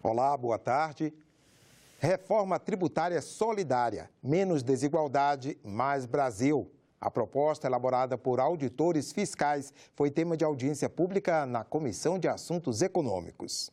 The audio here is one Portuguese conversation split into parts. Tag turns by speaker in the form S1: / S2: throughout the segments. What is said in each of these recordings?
S1: Olá, boa tarde. Reforma tributária solidária, menos desigualdade, mais Brasil. A proposta, elaborada por auditores fiscais, foi tema de audiência pública na Comissão de Assuntos Econômicos.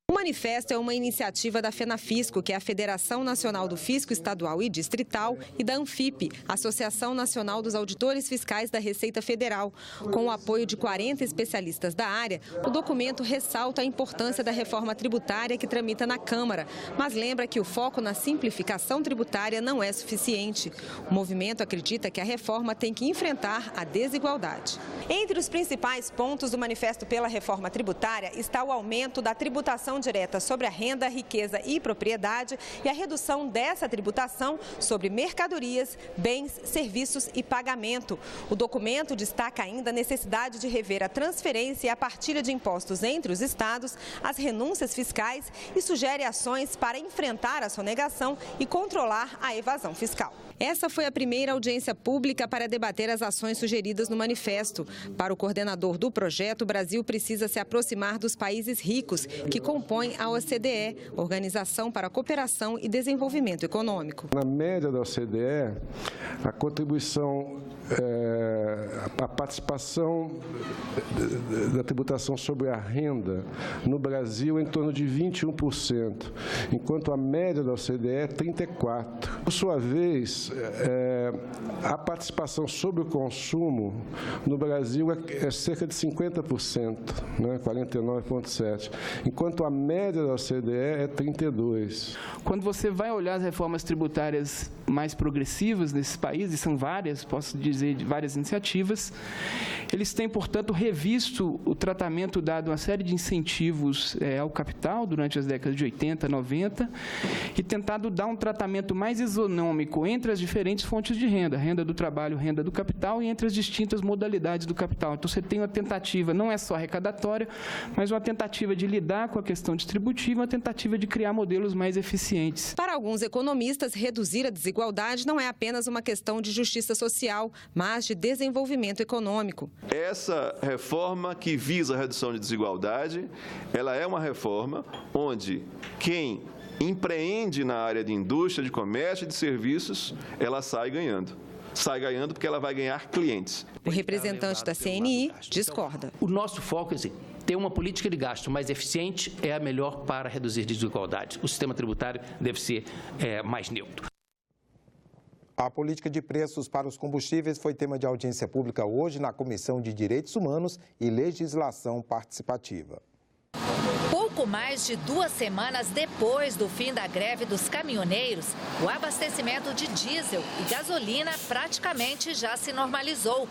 S2: O manifesto é uma iniciativa da FENAFISCO, que é a Federação Nacional do Fisco Estadual e Distrital, e da ANFIP, Associação Nacional dos Auditores Fiscais da Receita Federal. Com o apoio de 40 especialistas da área, o documento ressalta a importância da reforma tributária que tramita na Câmara, mas lembra que o foco na simplificação tributária não é suficiente. O movimento acredita que a reforma tem que enfrentar a desigualdade. Entre os principais pontos do manifesto pela reforma tributária está o aumento da tributação direta sobre a renda, riqueza e propriedade e a redução dessa tributação sobre mercadorias, bens, serviços e pagamento. O documento destaca ainda a necessidade de rever a transferência e a partilha de impostos entre os estados, as renúncias fiscais e sugere ações para enfrentar a sonegação e controlar a evasão fiscal. Essa foi a primeira audiência pública para debater as ações sugeridas no manifesto. Para o coordenador do projeto, o Brasil precisa se aproximar dos países ricos, que compõem a OCDE, Organização para a Cooperação e Desenvolvimento Econômico.
S3: Na média da OCDE, a contribuição, a participação da tributação sobre a renda no Brasil é em torno de 21%, enquanto a média da OCDE é 34%. Por sua vez, a participação sobre o consumo no Brasil é cerca de 50%, né, 49,7%, enquanto a média da OCDE é 32%.
S4: Quando você vai olhar as reformas tributárias mais progressivas nesses países, são várias, posso dizer, de várias iniciativas, eles têm, portanto, revisto o tratamento dado a uma série de incentivos ao capital durante as décadas de 80, 90 e tentado dar um tratamento mais isonômico entre as diferentes fontes de renda, renda do trabalho, renda do capital e entre as distintas modalidades do capital. Então, você tem uma tentativa, não é só arrecadatória, mas uma tentativa de lidar com a questão distributiva, uma tentativa de criar modelos mais eficientes.
S2: Para alguns economistas, reduzir a desigualdade não é apenas uma questão de justiça social, mas de desenvolvimento econômico.
S5: Essa reforma que visa a redução de desigualdade, ela é uma reforma onde quem empreende na área de indústria, de comércio e de serviços, ela sai ganhando. Sai ganhando porque ela vai ganhar clientes.
S2: O representante da CNI discorda.
S6: O nosso foco é ter uma política de gasto mais eficiente é a melhor para reduzir desigualdades. O sistema tributário deve ser mais neutro.
S1: A política de preços para os combustíveis foi tema de audiência pública hoje na Comissão de Direitos Humanos e Legislação Participativa.
S7: Pouco mais de 2 semanas depois do fim da greve dos caminhoneiros, o abastecimento de diesel e gasolina praticamente já se normalizou.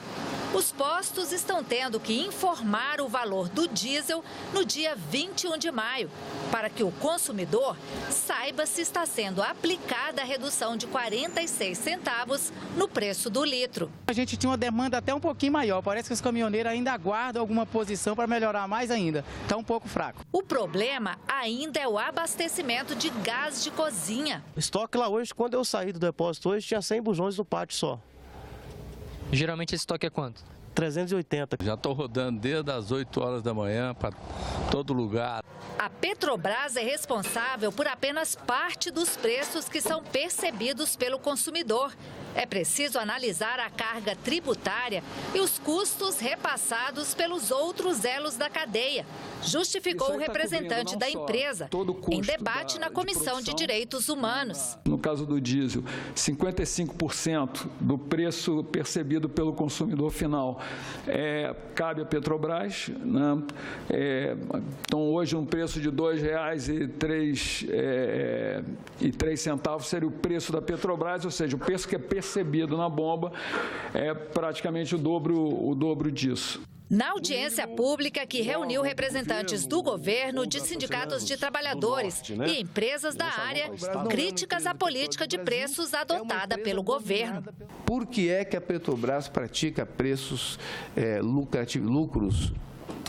S7: Os postos estão tendo que informar o valor do diesel no dia 21 de maio, para que o consumidor saiba se está sendo aplicada a redução de 46 centavos no preço do litro.
S8: A gente tinha uma demanda até um pouquinho maior, parece que os caminhoneiros ainda aguardam alguma posição para melhorar mais ainda, está um pouco fraco.
S7: O problema ainda é o abastecimento de gás de cozinha.
S9: O estoque lá hoje, quando eu saí do depósito hoje, tinha 100 bujões no pátio só.
S10: Geralmente esse estoque é quanto?
S9: 380.
S11: Já estou rodando desde as 8 horas da manhã para todo lugar.
S7: A Petrobras é responsável por apenas parte dos preços que são percebidos pelo consumidor. É preciso analisar a carga tributária e os custos repassados pelos outros elos da cadeia, justificou o representante da empresa em debate na Comissão de Direitos Humanos.
S12: No caso do diesel, 55% do preço percebido pelo consumidor final cabe à Petrobras, né? Então, hoje, um preço de R$ 2,03 seria o preço da Petrobras, ou seja, o preço que é percebido na bomba é praticamente o dobro disso.
S7: Na audiência pública que reuniu representantes do governo, de sindicatos de trabalhadores e empresas da área, críticas à política de preços adotada pelo governo.
S13: Por que é que a Petrobras pratica preços lucros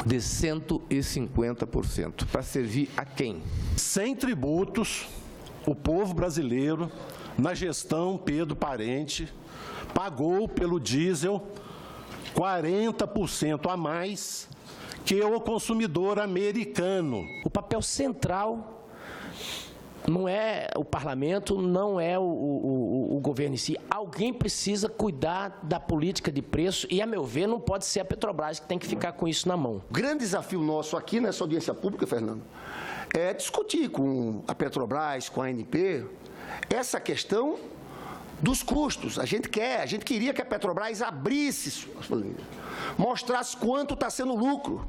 S13: de 150%? Para servir a quem?
S14: Sem tributos, o povo brasileiro, na gestão Pedro Parente, pagou pelo diesel 40% a mais que o consumidor americano.
S15: O papel central não é o parlamento, não é o governo em si. Alguém precisa cuidar da política de preço e, a meu ver, não pode ser a Petrobras que tem que ficar com isso na mão.
S16: O grande desafio nosso aqui nessa audiência pública, Fernando, é discutir com a Petrobras, com a ANP, essa questão dos custos. A gente queria que a Petrobras abrisse suas linhas, mostrasse quanto está sendo o lucro.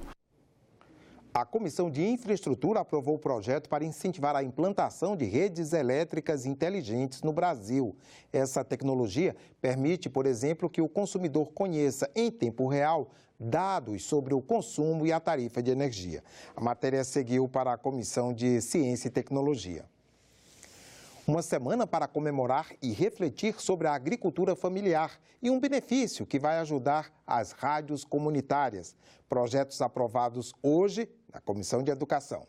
S1: A Comissão de Infraestrutura aprovou o projeto para incentivar a implantação de redes elétricas inteligentes no Brasil. Essa tecnologia permite, por exemplo, que o consumidor conheça em tempo real dados sobre o consumo e a tarifa de energia. A matéria seguiu para a Comissão de Ciência e Tecnologia. Uma semana para comemorar e refletir sobre a agricultura familiar e um benefício que vai ajudar as rádios comunitárias. Projetos aprovados hoje na Comissão de Educação.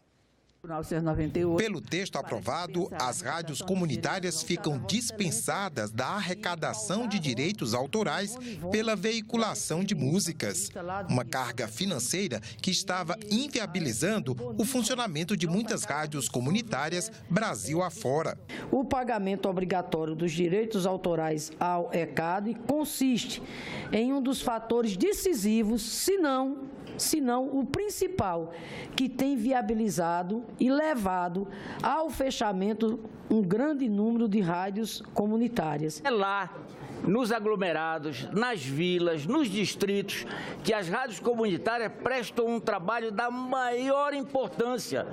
S17: Pelo texto aprovado, as rádios comunitárias ficam dispensadas da arrecadação de direitos autorais pela veiculação de músicas, uma carga financeira que estava inviabilizando o funcionamento de muitas rádios comunitárias Brasil afora.
S18: O pagamento obrigatório dos direitos autorais ao ECAD consiste em um dos fatores decisivos, se não o principal, que tem viabilizado e levado ao fechamento um grande número de rádios comunitárias.
S19: É lá, nos aglomerados, nas vilas, nos distritos, que as rádios comunitárias prestam um trabalho da maior importância,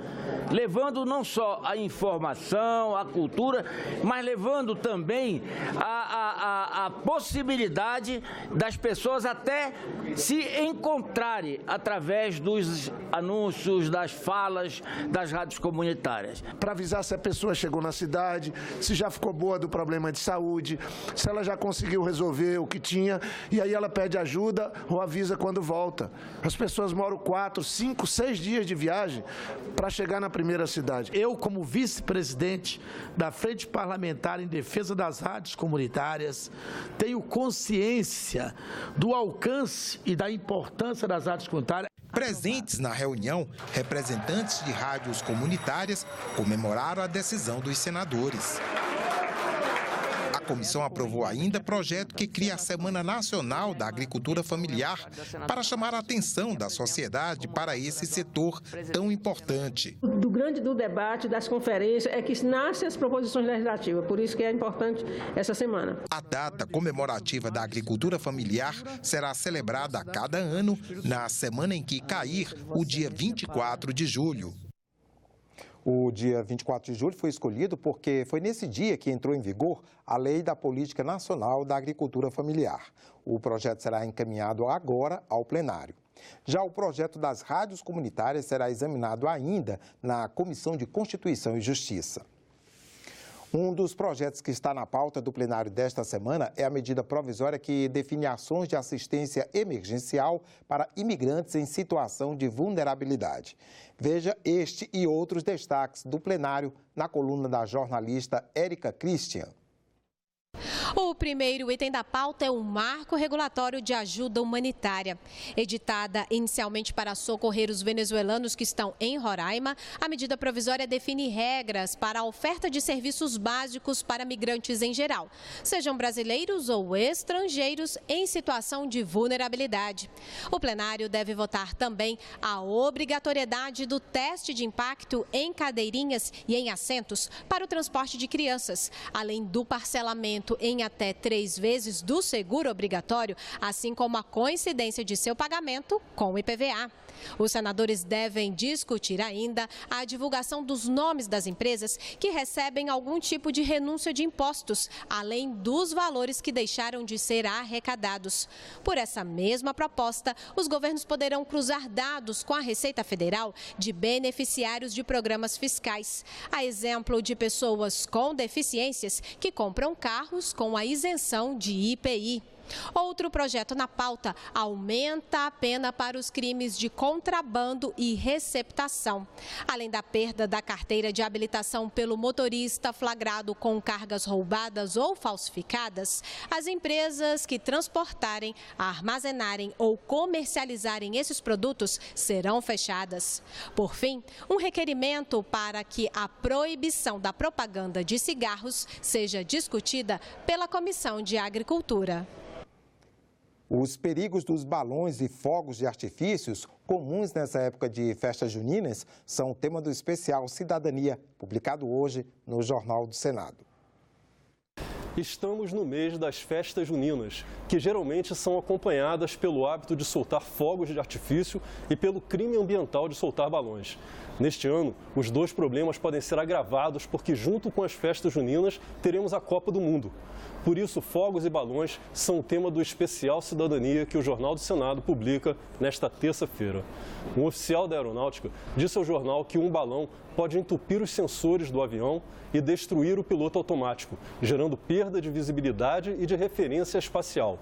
S19: levando não só a informação, a cultura, mas levando também a possibilidade das pessoas até se encontrarem através dos anúncios, das falas das rádios comunitárias.
S16: Para avisar se a pessoa chegou na cidade, se já ficou boa do problema de saúde, se ela já conseguiu resolver o que tinha, e aí ela pede ajuda ou avisa quando volta. As pessoas moram 4, 5, 6 dias de viagem para chegar na primeira cidade.
S20: Eu, como vice-presidente da Frente Parlamentar em Defesa das Rádios Comunitárias, tenho consciência do alcance e da importância das rádios comunitárias.
S17: Presentes na reunião, representantes de rádios comunitárias comemoraram a decisão dos senadores. A comissão aprovou ainda projeto que cria a Semana Nacional da Agricultura Familiar para chamar a atenção da sociedade para esse setor tão importante.
S21: Do debate, das conferências, é que nascem as proposições legislativas, por isso que é importante essa semana.
S17: A data comemorativa da agricultura familiar será celebrada a cada ano na semana em que cair o dia 24 de julho.
S1: O dia 24 de julho foi escolhido porque foi nesse dia que entrou em vigor a Lei da Política Nacional da Agricultura Familiar. O projeto será encaminhado agora ao plenário. Já o projeto das rádios comunitárias será examinado ainda na Comissão de Constituição e Justiça. Um dos projetos que está na pauta do plenário desta semana é a medida provisória que define ações de assistência emergencial para imigrantes em situação de vulnerabilidade. Veja este e outros destaques do plenário na coluna da jornalista Érica Christian.
S22: O primeiro item da pauta é o Marco Regulatório de Ajuda Humanitária. Editada inicialmente para socorrer os venezuelanos que estão em Roraima, a medida provisória define regras para a oferta de serviços básicos para migrantes em geral, sejam brasileiros ou estrangeiros em situação de vulnerabilidade. O plenário deve votar também a obrigatoriedade do teste de impacto em cadeirinhas e em assentos para o transporte de crianças, além do parcelamento em até 3 vezes do seguro obrigatório, assim como a coincidência de seu pagamento com o IPVA. Os senadores devem discutir ainda a divulgação dos nomes das empresas que recebem algum tipo de renúncia de impostos, além dos valores que deixaram de ser arrecadados. Por essa mesma proposta, os governos poderão cruzar dados com a Receita Federal de beneficiários de programas fiscais, a exemplo de pessoas com deficiências que compram carros com a isenção de IPI. Outro projeto na pauta aumenta a pena para os crimes de contrabando e receptação. Além da perda da carteira de habilitação pelo motorista flagrado com cargas roubadas ou falsificadas, as empresas que transportarem, armazenarem ou comercializarem esses produtos serão fechadas. Por fim, um requerimento para que a proibição da propaganda de cigarros seja discutida pela Comissão de Agricultura.
S1: Os perigos dos balões e fogos de artifícios, comuns nessa época de festas juninas, são tema do especial Cidadania, publicado hoje no Jornal do Senado.
S3: Estamos no mês das festas juninas, que geralmente são acompanhadas pelo hábito de soltar fogos de artifício e pelo crime ambiental de soltar balões. Neste ano, os dois problemas podem ser agravados porque, junto com as festas juninas, teremos a Copa do Mundo. Por isso, fogos e balões são o tema do especial Cidadania que o Jornal do Senado publica nesta terça-feira. Um oficial da Aeronáutica disse ao jornal que um balão pode entupir os sensores do avião e destruir o piloto automático, gerando perda de visibilidade e de referência espacial.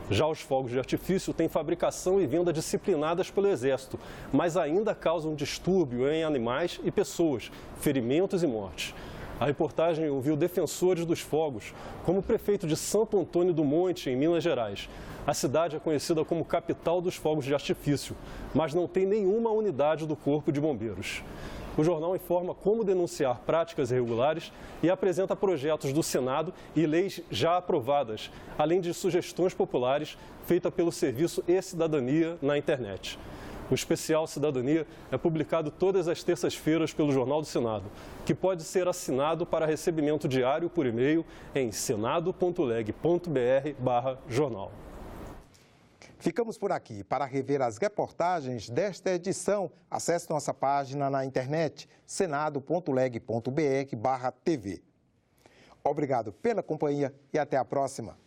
S3: Já os fogos de artifício têm fabricação e venda disciplinadas pelo Exército, mas ainda causam distúrbio em animais e pessoas, ferimentos e mortes. A reportagem ouviu defensores dos fogos, como o prefeito de Santo Antônio do Monte, em Minas Gerais. A cidade é conhecida como capital dos fogos de artifício, mas não tem nenhuma unidade do Corpo de Bombeiros. O jornal informa como denunciar práticas irregulares e apresenta projetos do Senado e leis já aprovadas, além de sugestões populares feitas pelo Serviço e-Cidadania na internet. O especial Cidadania é publicado todas as terças-feiras pelo Jornal do Senado, que pode ser assinado para recebimento diário por e-mail em senado.leg.br/jornal.
S1: Ficamos por aqui. Para rever as reportagens desta edição, acesse nossa página na internet senado.leg.br/tv. Obrigado pela companhia e até a próxima.